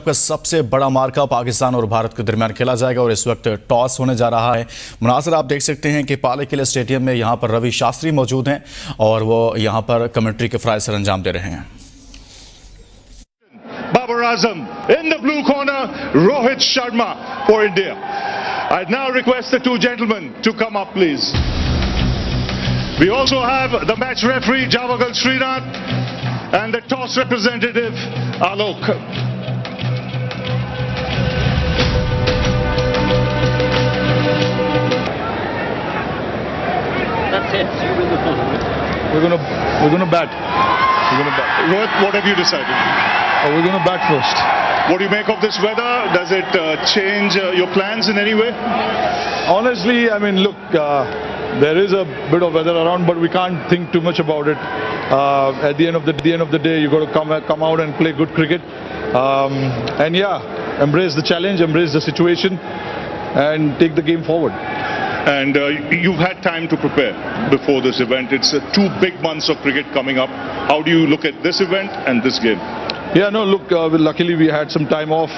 का सबसे बड़ा मार्का पाकिस्तान और भारत के दरमियान खेला जाएगा और इस वक्त टॉस होने जा रहा है। मुनासिर आप देख सकते हैं कि पाले किले स्टेडियम में यहाँ पर रवि शास्त्री मौजूद हैं और वो यहाँ पर कमेंट्री के फ़राइज़ सर अंजाम दे रहे हैं। Babar Azam in the blue corner, Rohit Sharma for India. I now request the two gentlemen to come up, please. We also have the match referee Javagal Srinath and the toss representative Alok. That's it. You win the toss. We're gonna bat. Rohit, what have you decided? We're gonna bat first. What do you make of this weather? Does it change your plans in any way? Honestly, I mean, look, there is a bit of weather around, but we can't think too much about it. At the end of the day, you got to come out and play good cricket, and yeah, embrace the challenge, embrace the situation, and take the game forward. And you've had time to prepare before this event. It's 2 big months of cricket coming up. How do you look at this event and this game? Yeah, no, look, luckily we had some time off,